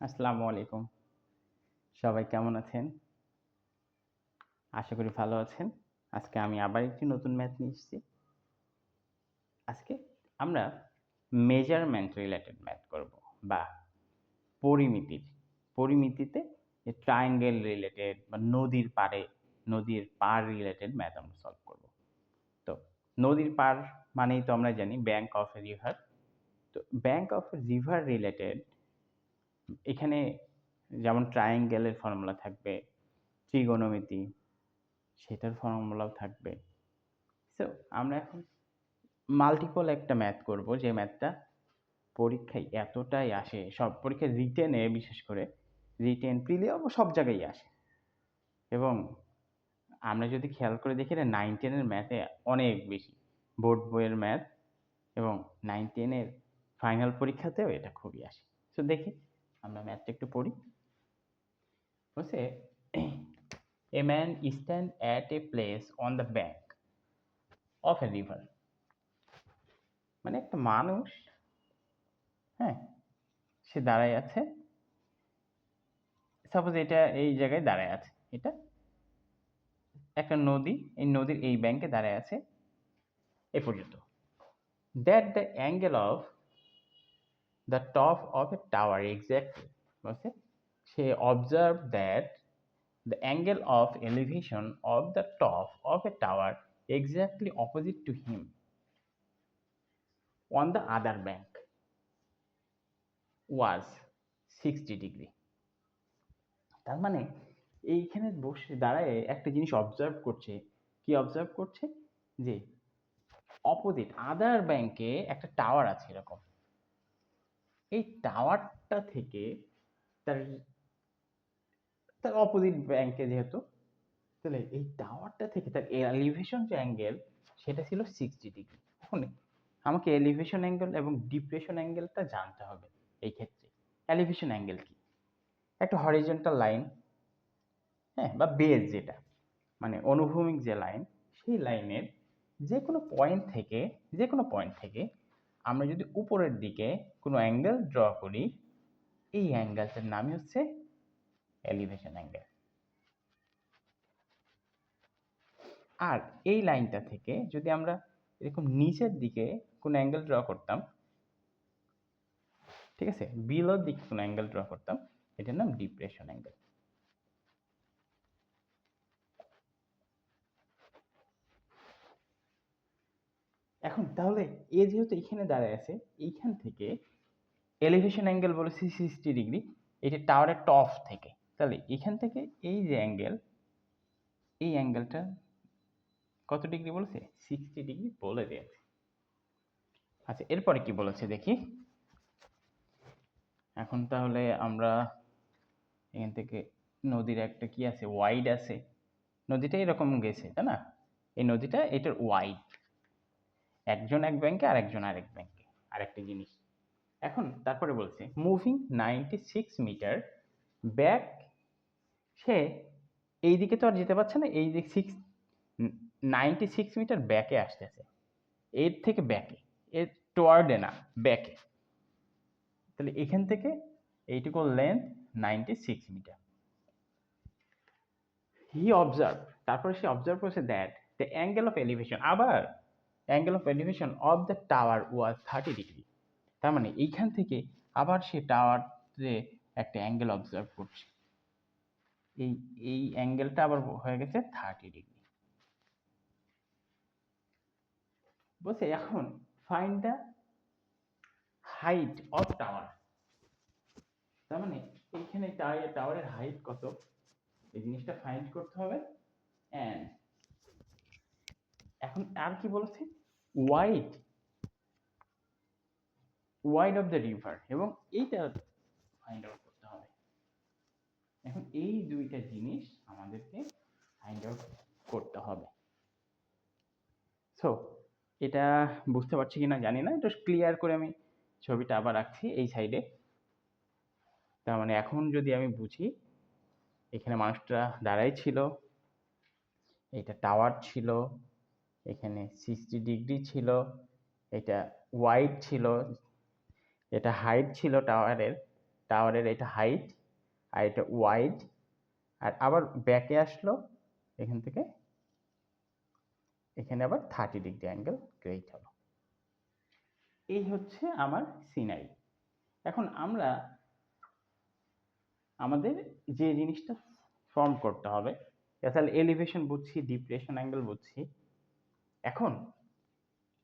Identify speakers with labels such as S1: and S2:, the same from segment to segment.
S1: আসসালামু আলাইকুম। সবাই কেমন আছেন? আশা করি ভালো আছেন। আজকে আমি আবার একটি নতুন ম্যাথ নিয়ে এসেছি। আজকে আমরা মেজারমেন্ট রিলেটেড ম্যাথ করব বা পরিমিতির। পরিমিতিতে ট্রায়াঙ্গেল রিলেটেড বা নদীর পাড় রিলেটেড ম্যাথ আমরা সলভ করব। তো নদীর পাড় মানেই তো আমরা জানি ব্যাংক অফ এ রিভার। তো bank of A river related এখানে যেমন ট্রায়াঙ্গেলের ফর্মুলা থাকবে, ত্রিগোণমিতি সেটার ফর্মুলাও থাকবে। সো আমরা এখন মাল্টিপল একটা ম্যাথ করব, যে ম্যাথটা পরীক্ষায় এতটাই আসে, সব পরীক্ষায় রিটেনে, বিশেষ করে রিটেন প্রিলিও সব জায়গায় আসে। এবং আমরা যদি খেয়াল করে দেখি না, 9-10-এর ম্যাথে অনেক বেশি, বোর্ড বইয়ের ম্যাথ এবং 9-10-এর ফাইনাল পরীক্ষাতেও এটা খুবই আসে। সো দেখি আমরা ম্যাথটা একটু পড়ি। বলছে a man stand at a place on the bank of A river. মানে একটা মানুষ, হ্যাঁ, সে দাঁড়ায় আছে। সাপোজ এটা এই জায়গায় দাঁড়ায় আছে, এটা একটা নদী, এই নদীর এই ব্যাংকে দাঁড়ায় আছে এ পর্যন্ত। That the angle of the top of a tower exactly, বলছে সে observe that the angle of elevation of the top of a tower exactly opposite to him on the other bank was 60 degree. তার মানে এইখানে বসে দাঁড়ায় একটা জিনিস observe করছে। কি অবজার্ভ করছে? যে অপোজিট আদার ব্যাংকে একটা টাওয়ার আছে এরকম। এই টাওয়ারটা থেকে তার তার অপোজিট ব্যাংকে যেহেতু, তাহলে এই টাওয়ারটা থেকে তার এলিভেশন যে অ্যাঙ্গেল সেটা ছিল 60 ডিগ্রি। এখন আমাকে এলিভেশন অ্যাঙ্গেল এবং ডিপ্রেশন অ্যাঙ্গেলটা জানতে হবে। এই ক্ষেত্রে এলিভেশন অ্যাঙ্গেল কি? একটা হরিজন্টাল লাইন, হ্যাঁ, বা বেজ, যেটা মানে অনুভূমিক যে লাইন, সেই লাইনের যে কোনো পয়েন্ট থেকে আমরা যদি উপরের দিকে কোনো অ্যাঙ্গেল ড্র করি, এই অ্যাঙ্গেলটার নামই হচ্ছে এলিভেশন অ্যাঙ্গেল। আর এই লাইনটা থেকে যদি আমরা এরকম নিচের দিকে কোনো অ্যাঙ্গেল ড্র করতাম, ঠিক আছে, বিলোর দিকে কোনো অ্যাঙ্গেল ড্র করতাম, এটার নাম ডিপ্রেশন অ্যাঙ্গেল। এখন তাহলে এ যেহেতু এখানে দাঁড়ায় আছে, এইখান থেকে এলিভেশন অ্যাঙ্গেল বলেছি 60 ডিগ্রি, এটা টাওয়ারের টপ থেকে। তাহলে এখান থেকে এই যে অ্যাঙ্গেল, এই অ্যাঙ্গেলটা কত ডিগ্রি বলেছে? 60 ডিগ্রি বলে দিয়েছে। আচ্ছা, এরপরে কি বলেছে দেখি। এখন তাহলে আমরা এখান থেকে নদীর একটা কি আছে, ওয়াইড আছে, নদীটা এরকম গেছে, তাই না? এই নদীটা এটার ওয়াইড, একজন এক ব্যাংকে আর একজন আরেক ব্যাংকে, আরেকটা জিনিস। এখন তারপরে বলছে মুভিং 96 মিটার ব্যাক, সে এই দিকে তো আর যেতে পারছে না, এই দিক 96 মিটার ব্যাকে আসতেছে, এর থেকে ব্যাকে, এর টোয়ার্ডে না, ব্যাকে। তাহলে এখান থেকে এইটুকু লেন্থ 96 মিটার। হি অবজার্ভ, তারপরে সে অবজার্ভ করেছে that the angle of elevation, আবার angle of elevation of the tower was 30 degree. তার মানে এইখান থেকে আবার সে টাওয়ারে একটা অ্যাঙ্গেল অবজার্ভ করছে, এই এই অ্যাঙ্গেলটা আবার হয়ে গেছে 30 ডিগ্রি। বলছে এখন find the height of tower. তার মানে এইখানে টাওয়ারের হাইট কত, এই জিনিসটা ফাইন্ড করতে হবে। এন্ড এখন আর কি বলেছে, wide wide of the river, এবং এইটা ফাইন্ড আউট করতে হবে। এখন এই দুইটা জিনিস আমাদেরকে ফাইন্ড আউট করতে হবে। সো এটা বুঝতে পারছি কিনা জানি না, একটু ক্লিয়ার করে আমি ছবিটা আবার রাখছি এই সাইডে। তার মানে এখন যদি আমি বুঝি, এখানে মানুষটা দাঁড়াই ছিল, এটা টাওয়ার ছিল, এখানে 60 ডিগ্রি ছিল, এটা ওয়াইড ছিল, এটা হাইট ছিল টাওয়ারের, টাওয়ারের এটা হাইট আর এটা ওয়াইড, আর আবার ব্যাকে আসলো এখান থেকে, এখানে আবার 30 ডিগ্রি অ্যাঙ্গেল ক্রিয়েট হলো। এই হচ্ছে আমার সিনারি। এখন আমরা আমাদের যে জিনিসটা ফর্ম করতে হবে, তাহলে এলিভেশন বুঝছি, ডিপ্রেশন অ্যাঙ্গেল বুঝছি। এখন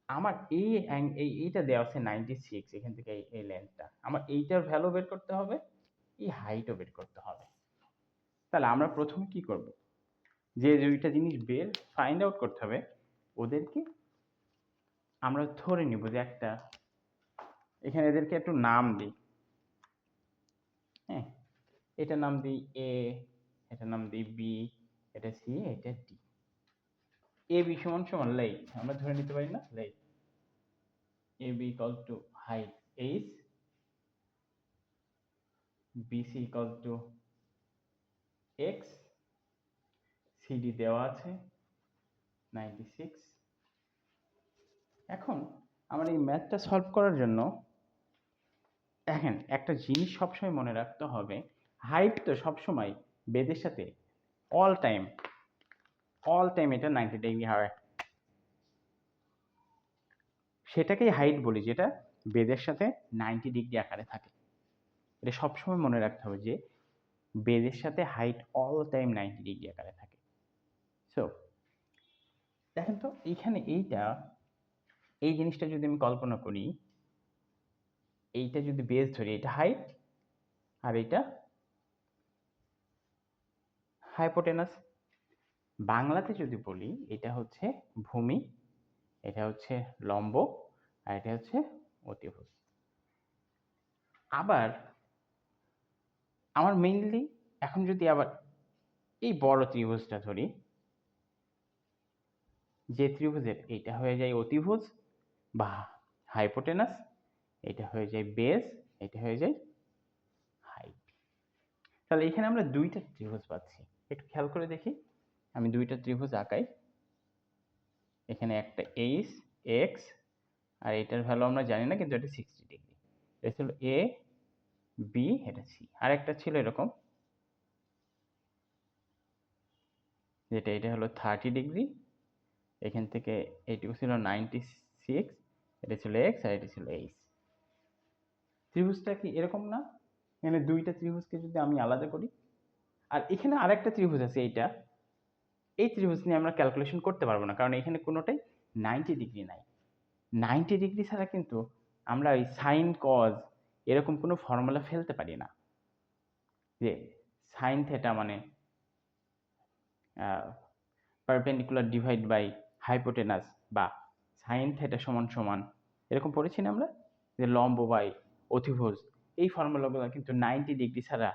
S1: আমার এইটা দেওয়া আছে 96, এখান থেকে এই লেন্থটা, আমার এইটার ভ্যালু বের করতে হবে, এই হাইটও বের করতে হবে। তাহলে আমরা প্রথমে কি করব, যে দুইটা জিনিস ফাইন্ড আউট করতে হবে, ওদেরকে আমরা ধরে নিব যে একটা, এখানে এদেরকে একটু নাম দিই। হ্যাঁ, এটা নাম দিই এ, এটা নাম দিই বি, এটা সি, এটা ডি। এ বি সমান সমান লেট, আমরা ধরে নিতে পারি না, let A B equal to height H, BC equal to X, CD দেওয়া আছে 96। এখন আমার এই ম্যাথটা সলভ করার জন্য দেখেন একটা জিনিস সবসময় মনে রাখতে হবে, হাইট তো সবসময় বেদের সাথে অল টাইম এটা 90 ডিগ্রি হয়, সেটাকেই হাইট বলি যেটা বেদের সাথে 90 ডিগ্রি আকারে থাকে। এটা সবসময় মনে রাখতে হবে যে বেদের সাথে হাইট অল টাইম 90 ডিগ্রি আকারে থাকে। সো দেখেন তো এইখানে এই জিনিসটা যদি আমি কল্পনা করি, এইটা যদি বেস ধরি, এটা হাইট আর এটা হাইপোটেনাস। বাংলাতে যদি বলি, এটা হচ্ছে ভূমি, এটা হচ্ছে লম্ব, আর এটা হচ্ছে অতিভুজ। আবার আমার মেইনলি এখন যদি আবার এই বড় ত্রিভুজটা ধরি, যে ত্রিভুজের এইটা হয়ে যায় অতিভুজ বা হাইপোটেনাস, এটা হয়ে যায় বেস, এটা হয়ে যায় হাইট। তাহলে এখানে আমরা দুইটা ত্রিভুজ পাচ্ছি, একটু খেয়াল করে দেখি। আমি দুইটা ত্রিভুজ আঁকাই, এখানে একটা এইচ এক্স, আর এটার ভ্যালু আমরা জানি না, কিন্তু এটা 60 ডিগ্রি। এটা ছিল এ বি, এটা সি। আর একটা ছিল এরকম, যেটা এটা হলো 30 ডিগ্রি, এখান থেকে এইটুকু ছিল 96, এটা ছিল এক্স আর এটা ছিল এইচ। ত্রিভুজটা কি এরকম না? এখানে দুইটা ত্রিভুজকে যদি আমি আলাদা করি, আর এখানে আরেকটা ত্রিভুজ আছে এইটা, এই ত্রিভুজ নিয়ে আমরা ক্যালকুলেশন করতে পারবো না, কারণ এখানে কোনোটাই 90 ডিগ্রি নাই। 90 ডিগ্রি ছাড়া কিন্তু আমরা ওই সাইন কজ এরকম কোনো ফর্মুলা ফেলতে পারি না, যে সাইন থেটা মানে পারপেন্ডিকুলার ডিভাইড বাই হাইপোটেনাস, বা সাইন থেটা সমান সমান, এরকম পড়েছি না আমরা, যে লম্ব বাই অতিভুজ। এই ফর্মুলাগুলো কিন্তু 90 ডিগ্রি ছাড়া,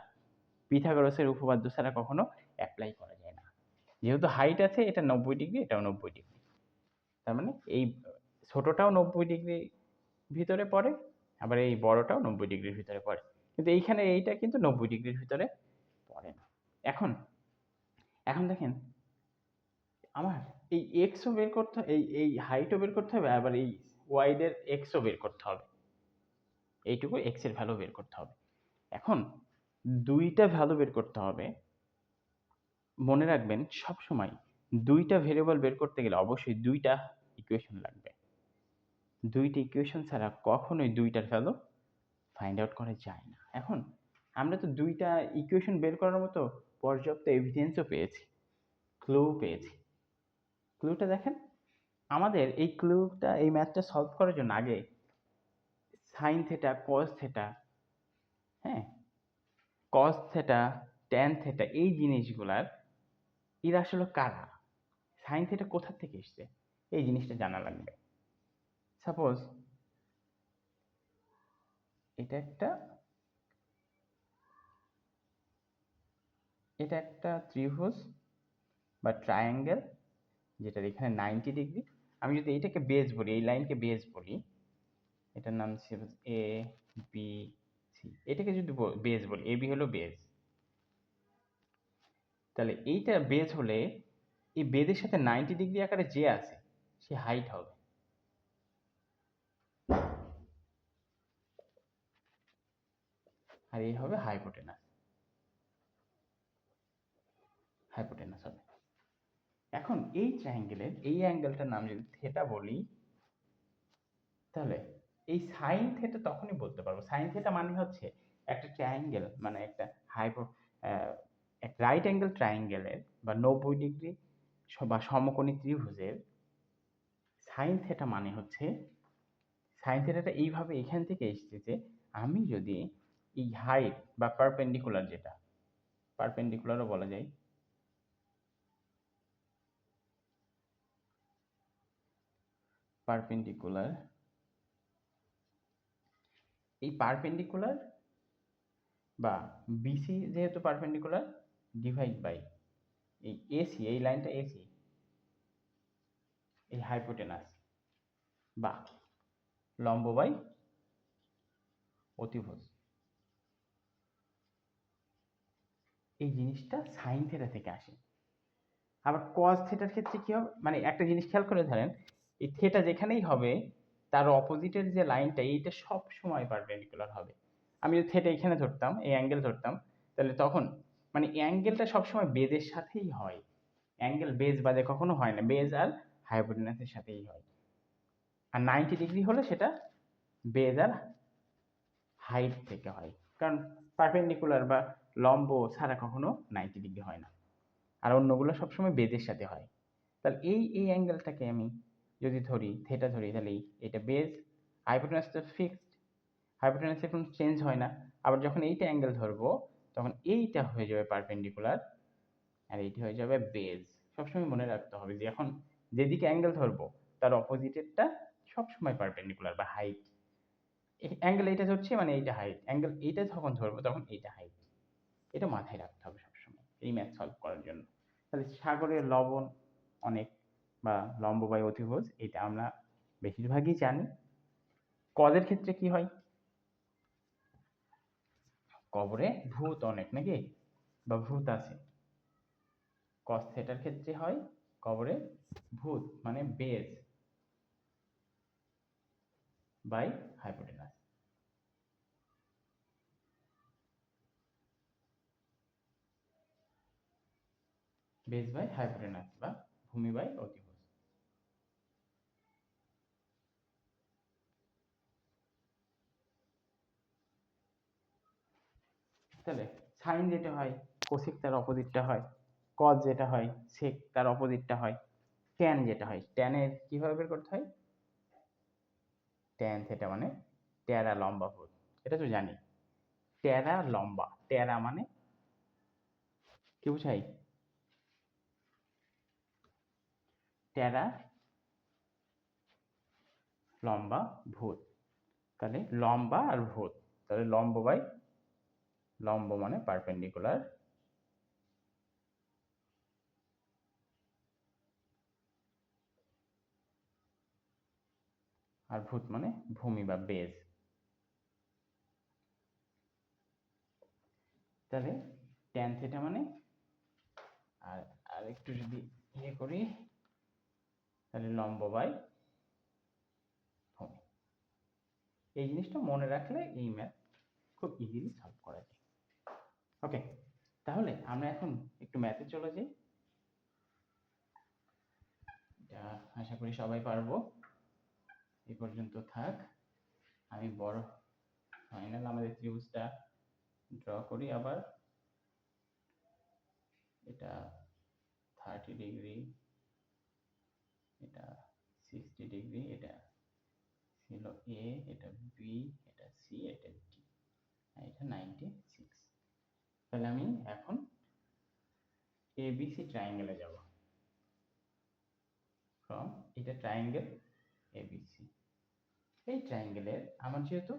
S1: পিথাগোরাসের উপপাদ্য ছাড়া কখনো অ্যাপ্লাই করা যায় না। যেহেতু হাইট আছে, এটা 90 ডিগ্রি, এটাও 90 ডিগ্রি, তার মানে এই ছোটটাও 90 ডিগ্রি ভিতরে পড়ে, আবার এই বড়টাও 90 ডিগ্রির ভিতরে পড়ে, কিন্তু এইখানে এইটা কিন্তু 90 ডিগ্রির ভিতরে পড়ে না। এখন দেখেন, আমার এই এক্সও বের করতে, এই হাইটও বের করতে হবে, আবার এই ওয়াইডের এক্সও বের করতে হবে, এইটুকু এক্স এর ভ্যালু বের করতে হবে। এখন দুইটা ভ্যালু বের করতে হবে, মনে রাখবেন সব সময় দুইটা ভেরিয়েবল বের করতে গেলে অবশ্যই দুইটা ইকুয়েশন লাগবে। দুইটা ইকুয়েশন ছাড়া কখনোই দুইটার ভ্যালু ফাইন্ড আউট করা যায় না। এখন আমরা তো দুইটা ইকুয়েশন বের করার মতো পর্যাপ্ত এভিডেন্সও পেয়েছি, ক্লু পেয়েছি। ক্লুটা দেখেন, আমাদের এই ক্লুটা, এই ম্যাথটা সলভ করার জন্য আগে সাইন থেটা, কস থেটা, হ্যাঁ, কস থেটা, ট্যান থেটা, এই জিনিসগুলার এরা আসলে কারা, সাইন থেটা কোথা থেকে এসছে, এই জিনিসটা জানা লাগবে। সাপোজ এটা একটা ত্রিভুজ বা ট্রায়াঙ্গেল, যেটার এখানে 90 ডিগ্রি। আমি যদি এইটাকে বেস বলি, এই লাইনকে বেস বলি, এটার নাম ছিল এ বি সি, এটাকে যদি বেস বলি, এ বি হলো বেস, তাহলে এইটা বেস হলে এই বেদের সাথে 90 ডিগ্রি আকারে যে আছে সে হাইট হবে। আর এই হবে হাইপোটেনাস, হাইপোটেনাস হবে। এখন এই ট্রায়াঙ্গেলের এই অ্যাঙ্গেলটার নাম যদি থেটা বলি, তাহলে এই সাইন থেটা তখনই বলতে পারবো। সাইন থেটা মানে হচ্ছে একটা ট্রায়াঙ্গেল, মানে একটা রাইট অ্যাঙ্গেল ট্রায়াঙ্গেলের বা 90 ডিগ্রি বা সমকোণী ত্রিভুজের সাইন থেটা মানে হচ্ছে, সাইন থেটাটা এইভাবে এখান থেকে এসেছে যে আমি যদি এই হাইট বা পারপেন্ডিকুলার, যেটা পারপেন্ডিকুলারও বলা যায়, পারপেন্ডিকুলার, এই পারপেন্ডিকুলার বা বিসি যেহেতু পারপেন্ডিকুলার ডিভাইড বাই এই এসি, এই লাইনটা এসি, এই হাইপোটেনাস বা লম্ব বাই অতিভুজ, এই জিনিসটা সাইন থেটা থেকে আসে। আবার কজ থেটার ক্ষেত্রে কি হবে, মানে একটা জিনিস খেয়াল করে ধরেন, এই থেটা যেখানেই হবে তার অপোজিটের যে লাইনটা এইটা সব সময় পারপেন্ডিকুলার হবে। আমি যদি থেটা এখানে ধরতাম, এই অ্যাঙ্গেল ধরতাম, তাহলে তখন মানে অ্যাঙ্গেলটা সবসময় বেজের সাথেই হয়। অ্যাঙ্গেল বেজ বাদে কখনো হয় না, বেজ আর হাইপোটেনাসের সাথেই হয়। আর 90 ডিগ্রি হলে সেটা বেজ আর হাইট থেকে হয়, কারণ পারপেন্ডিকুলার বা লম্ব ছাড়া কখনো 90 ডিগ্রি হয় না, আর অন্যগুলো সবসময় বেজের সাথে হয়। তাহলে এই অ্যাঙ্গেলটাকে আমি যদি ধরি, থেটা ধরি, তাহলে এটা বেজ, হাইপোটেনাস তো ফিক্সড, হাইপোটেনাসে কোনো চেঞ্জ হয় না। আবার যখন এইটা অ্যাঙ্গেল ধরবো তখন এইটা হয়ে যাবে পারপেন্ডিকুলার আর এইটা হয়ে যাবে বেজ। সবসময় মনে রাখতে হবে যে এখন যেদিকে অ্যাঙ্গেল ধরবো তার অপোজিটেরটা সবসময় পারপেন্ডিকুলার বা হাইট। অ্যাঙ্গেল এইটা ধরছি মানে এইটা হাইট, অ্যাঙ্গেল এইটা যখন ধরবো তখন এইটা হাইট। এটা মাথায় রাখতে হবে সবসময় এই ম্যাথ সলভ করার জন্য। তাহলে সাগরের লবণ অনেক বা লম্ব বাই অতিভুজ এটা আমরা বেশিরভাগই জানি। কজের ক্ষেত্রে কি হয়, কবরে ভূত অনেক নাকি, বা ভূত আছে। কস থেটার ক্ষেত্রে হয় কবরে ভূত মানে base by hypotenuse, base by hypotenuse বা ভূমি বাই অতিভুজ। তাহলে সাইন যেটা হয় কোসেক তার অপোজিটটা হয়, কজ যেটা হয় সেক তার অপোজিটটা হয়, ট্যান যেটা হয়, ট্যানের কিভাবে বের করতে হয়, ট্যান থেটা মানে ট্যারা লম্বা ভূত, এটা তো জানি। ট্যারা লম্বা, ট্যারা মানে কি বুঝাই, ট্যারা লম্বা ভূত, তাহলে লম্বা আর ভূত, তাহলে লম্ব বাই লম্ব মানে পারপেন্ডিকুলার, আর ভূত মানে ভূমি বা বেজ। তাহলে ট্যান থেটা মানে, আর আর একটু যদি ইয়ে করি তাহলে লম্ব বাই ভূমি। এই জিনিসটা মনে রাখলে এই ম্যাথ খুব ইজিলি সলভ করা যায়। ওকে, তাহলে আমরা এখন একটু ম্যাথে চলে যাই, এটা আশা করি সবাই পারবো। এই পর্যন্ত থাক, আমি বড় ফাইনাল আমাদের ত্রিভুজটা ড্র করি আবার। এটা 30 ডিগ্রি, এটা 60 ডিগ্রি, এটা ছিল এ, এটা বি, এটা সি, এটা ডি, আর এটা 96। তাহলে আমি এখন এবিসি ট্রায়াঙ্গেলে যাব। ফ্রম এটা ট্রায়াঙ্গেল এবিসি, এই ট্রায়াঙ্গেলের আমার যেহেতু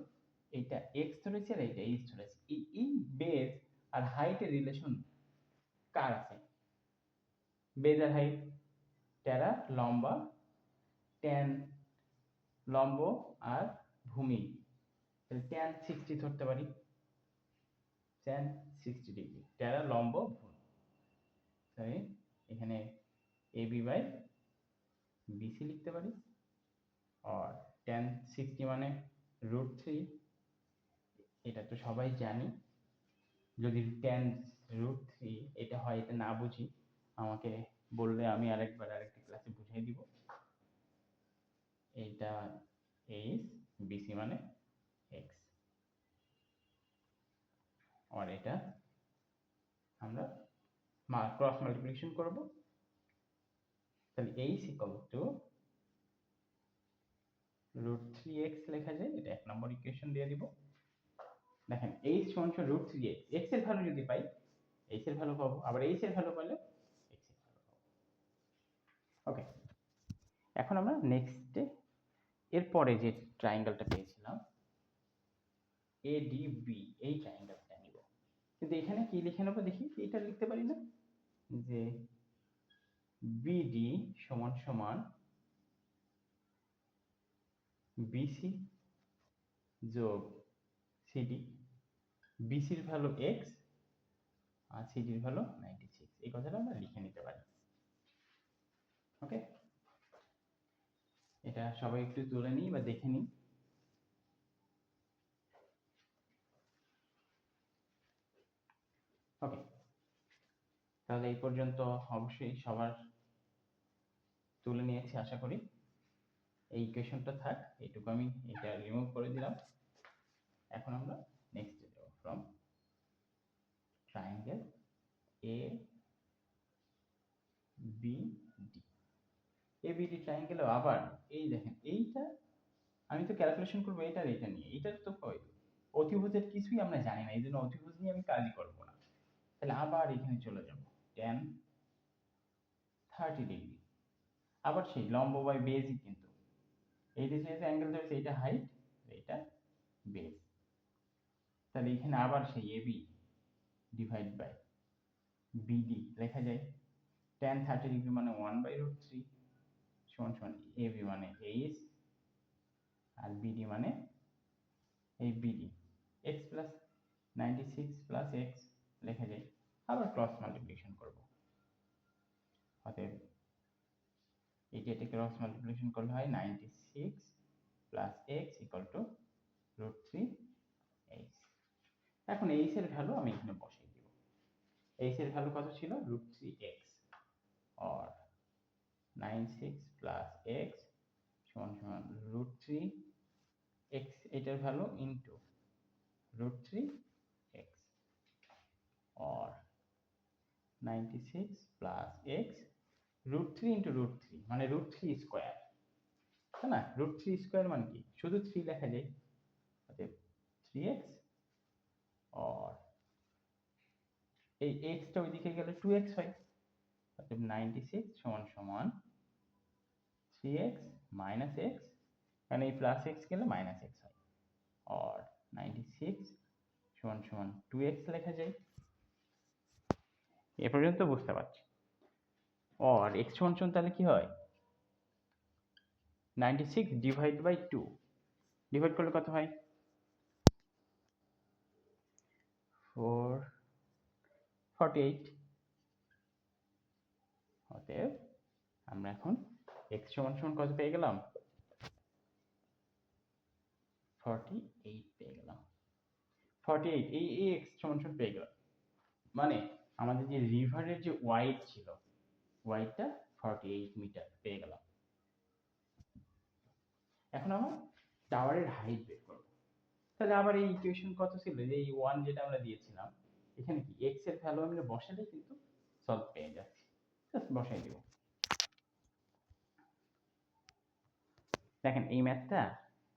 S1: এইটা এক্স ধরেছি আর এইটা এইচ ধরেছি, এই বেজ আর হাইটের রিলেশন কার আছে, বেজ আর হাইট, ট্যারা লম্বা, ট্যান লম্ব আর ভূমি, তাহলে ট্যান 60 ধরতে পারি, ট্যান 60 ডিগ্রি, ট্যারা লম্ব ভূমি, তাই এখানে এবি বাই বিসি লিখতে পারি, আর ট্যান 60 মানে √3 এটা তো সবাই জানি। যদি tan√3 এটা হয়, এটা না বুঝি আমাকে বললে আমি আরেকটা ক্লাসে বুঝিয়ে দিব। এটা এইচ, বিসি মানে এক্স, আর এটা আমরা ক্রস মাল্টিপ্লিকেশন করব। তাহলে এইচ ইকুয়াল টু √3x লেখা যায়, এটা 1 নম্বর ইকুয়েশন দিয়ে দিব। দেখেন এইচ সমান √3x, x এর ভ্যালু যদি পাই h এর ভ্যালু পাবো, আবার h এর ভ্যালু পাইলে x এর ভ্যালু পাবো। ওকে, এখন আমরা নেক্সটে এরপরে যে ট্রায়াঙ্গেলটা পেয়েছিলাম ADB, এই ট্রায়াঙ্গেলটা নিব। কিন্তু এখানে কি লিখে নেবো দেখি, এটা লিখতে পারি না যে BD সমান সমান BC যোগ CD, BC এর ভ্যালু x আর CD এর ভ্যালু 96, এই কথাটা আমরা লিখে নিতে পারি। ওকে, এটা সবাই একটু তুলে নিই বা দেখে নিই। ওকে, তাহলে এই পর্যন্ত অবশ্যই সবার তুলে নিয়েছি আশা করি। এই ইকুয়েশনটা থাক, এইটুকু আমি এটা রিমুভ করে দিলাম। এখন আমরা নেক্সটে যাব। ফ্রম ট্রায়াঙ্গেল ABD, ABD ট্রায়াঙ্গেলে আবার এই দেখেন, এইটা আমি তো ক্যালকুলেশন করবো এটার এটা নিয়ে, এটার তো অতিভুজের কিছুই আমরা জানি না, এই জন্য অতিভুজ নিয়ে আমি কাজই করবো না। তাহলে আবার এখানে চলে যাব, tan 30 ডিগ্রি, আবার সেই লম্ব বাই বেসই, কিন্তু এইটা যেহেতু অ্যাঙ্গেল ধরেছে, এটা হাইট, এটা বেস। তাহলে এখানে আবার সেই এবি ডিভাইড বাই বিডি লেখা যায়। tan 30 ডিগ্রি মানে 1/√3 সমান সমান এবি মানে এইচ আর বিডি মানে এই BD, x plus 96 plus x লেখা যায়। আবার ক্রস মাল্টিপ্লিকেশন করব, অতএব এটা ক্রস মাল্টিপ্লিকেশন করলে হয় 96 plus x equal to √3h। এখন এইচ এর ভ্যালু আমি এখানে বসিয়ে দিব। এইচ এর ভ্যালু কত ছিল? √3x, or 96 প্লাস x সমান সমান √3x, এটার value into √3x, or 96 plus x √3 into √3 মানে √3 স্কয়ার, তাই না? √3 স্কয়ার মানে কি? শুধু 3 লেখা যায়, অতএব 3x, or এই x টা ওইদিকে গেলে 2x হয়, অতএব 96 সমান সমান 3x মাইনাস x, কারণ এই প্লাস x গেলে মাইনাস x হয়, or 96 সমান সমান 2x লেখা যায়। এ পর্যন্ত বুঝতে পারছি। or x সমান সমান তাহলে কি হয়? 96 ডিভাইড বাই 2, ডিভাইড করলে কত হয়? 48। অতএব আমরা এখন x সমান সমান কত পেয়ে গেলাম? 48 পেয়ে গেলাম। 48 এই x সমান সমান পেয়ে গেলাম, মানে আমাদের যে রিভারের যে ওয়াইড ছিল, ওয়াইডটা 48 মিটার পেয়ে গেলাম। এখন আমরা টাওয়ারের হাইট বের করব। তাহলে আবার এই ইকুয়েশন কত ছিল, যে এই 1 যেটা আমরা দিয়েছিলাম, এখানে কি x এর ভ্যালু আমরা বসালে কিন্তু সলভ পেয়ে যাচ্ছি। জাস্ট বসাই দেব। দেখেন এই ম্যাথটা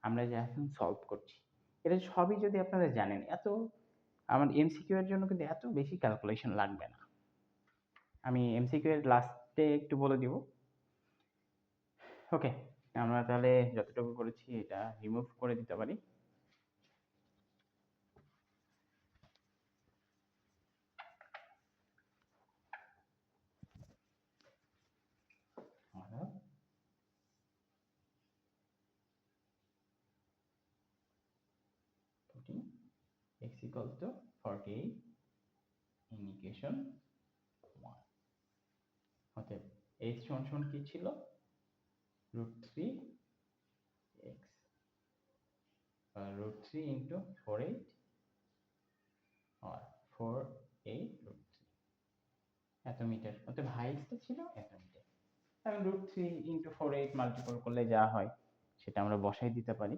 S1: আমরা যে এখন সলভ করছি, এটা সবই যদি আপনারা জানেন, এত আমার এমসিকিউ এর জন্য কিন্তু এত বেশি ক্যালকুলেশন লাগবে না। আমি এমসিকিউ এর লাস্টে একটু বলে দিব। ওকে, আমরা তাহলে যতটুকু করেছি এটা রিমুভ করে দিতে পারি। x equals to 48 in equation 1। অতএব h সমান সমান কি ছিল? √3x, √3 into 48 এত মিটার, অতএব হাইটটা ছিল এত মিটার। এখন √3 × 4/8 মাল্টিপল করলে যা হয় সেটা আমরা বসাই দিতে পারি।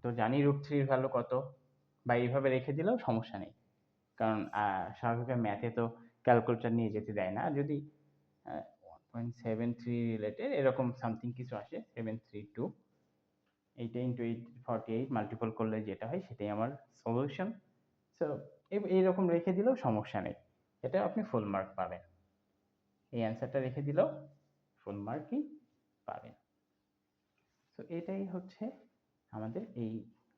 S1: তো জানি √3 এর ভ্যালু কত, বা এইভাবে রেখে দিলেও সমস্যা নেই, কারণ স্বাভাবিকভাবে ম্যাথে তো ক্যালকুলেটর নিয়ে যেতে দেয় না। যদি 1.73 রিলেটেড এরকম সামথিং কিছু আসে, 732, এইটা × 8 48 মাল্টিপল করলে যেটা হয় সেটাই আমার সলিউশন। সো এইরকম রেখে দিলেও সমস্যা নেই, এটা আপনি ফুল মার্ক পাবেন। এই অ্যান্সারটা রেখে দিলেও ফুল মার্কই পাবেন। তো এটাই হচ্ছে আমাদের এই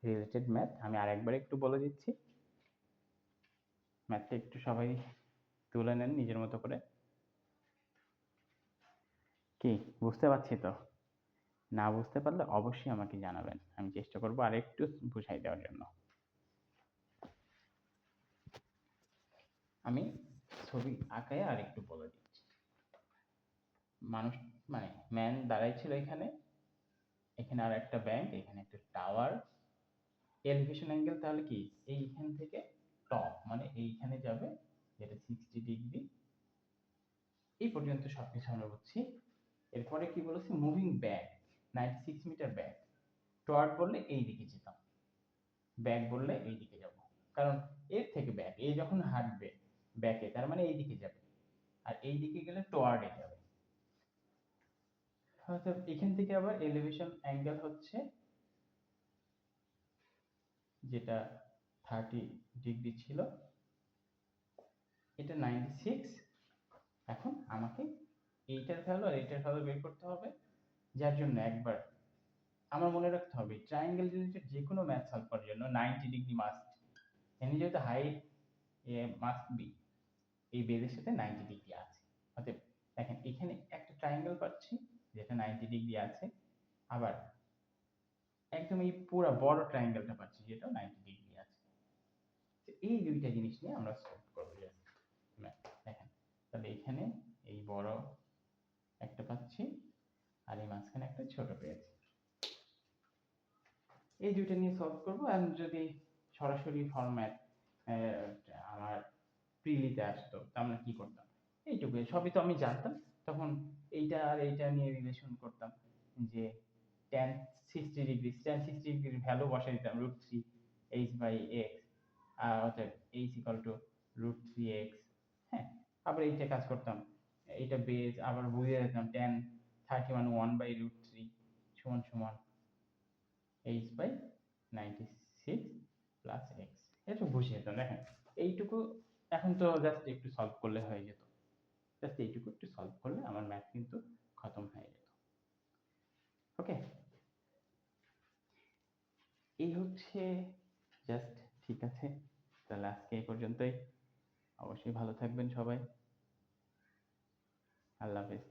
S1: রিলেটেড ম্যাথ। আমি আরেকবার একটু বলে দিচ্ছি, ম্যাথটা একটু সবাই তুলে নেন নিজের মতো করে। কি বুঝতে পারছি তো? না বুঝতে পারলে অবশ্যই আমাকে জানাবেন, আমি চেষ্টা করবো আরেকটু বুঝাই দেওয়ার জন্য। আমি ছবি আঁকায় আর একটু বলে দিচ্ছি। মানুষ মানে ম্যান দাঁড়াই ছিল এখানে, এখানে আর একটা ব্যাংক, এখানে একটা টাওয়ার। এলিভেশন অ্যাঙ্গেল তাহলে কি, এইখান থেকে টপ মানে এইখানে যাবে, যেটা 60 ডিগ্রি। এই পর্যন্ত সবকিছু আমরা বুঝছি। এরপরে কি বলেছি, মুভিং ব্যাক 96 মিটার ব্যাক। টওয়ার্ড বললে এই দিকে যেতাম, ব্যাক বললে এই দিকে যাব, কারণ এর থেকে ব্যাক, এই যখন হাঁটবে ব্যাকে তার মানে এই দিকে যাবে, আর এই দিকে গেলে টওয়ার্ডে যাবে। অর্থাৎ এখান থেকে আবার এলিভেশন অ্যাঙ্গেল হচ্ছে যেটা 30 ডিগ্রি ছিল, এটা 96। এখন আমাকে এইটার ভ্যালু আর এইটার ভ্যালু বের করতে হবে, যার জন্য একবার আমার মনে রাখতে হবে ট্রায়াঙ্গেল রিলেটেড যে কোনো ম্যাথ সলভ করার জন্য 90 ডিগ্রি মাস্ট, এখানে যেহেতু হাইট মাস্ট বি, এই বেজের সাথে 90 ডিগ্রি আছে। অতএব দেখেন এখানে একটা ট্রায়াঙ্গেল পাচ্ছি যেটা 90 ডিগ্রি আছে, আবার একদম এই পুরো বড় ট্রায়াঙ্গেলটা পাচ্ছি যেটা 90 ডিগ্রি আছে। তো এই দুইটা জিনিস নিয়ে আমরা সলভ করব জাস্ট ম্যাথ। দেখেন তাহলে এখানে এই বড় একটা পাচ্ছি আর এই মাঝখানে একটা ছোট পেয়েছি, এই দুইটা নিয়ে সলভ করব। আর যদি সরাসরি ফরম্যাট আমার প্রিলিতে আসতো তা আমরা কি করতাম, এইটুকু সবই তো আমি জানতাম, তখন এইটা আর এইটা নিয়ে রিলেশন করতাম, যে tan 60 ডিগ্রি, tan 60 ডিগ্রির ভ্যালু বসাই দিতাম √3 h/x, অতএব h = √3x। হ্যাঁ, আবার এইটা কাজ করতাম, এইটা বেস আবার বুঝিয়ে দিতাম tan 31 1/√3 সমান সমান h/96 + x, এটা বুঝিয়ে দিতাম। দেখেন এইটুকু এখন তো জাস্ট একটু সলভ করলে হয়ে যেত, জাস্ট এইটুকু একটু সলভ করলে আমার ম্যাথ কিন্তু খতম হয়ে যেত। ওকে, এই হচ্ছে জাস্ট, ঠিক আছে তাহলে আজকে এই পর্যন্তই। অবশ্যই ভালো থাকবেন সবাই, আল্লাহ হাফেজ।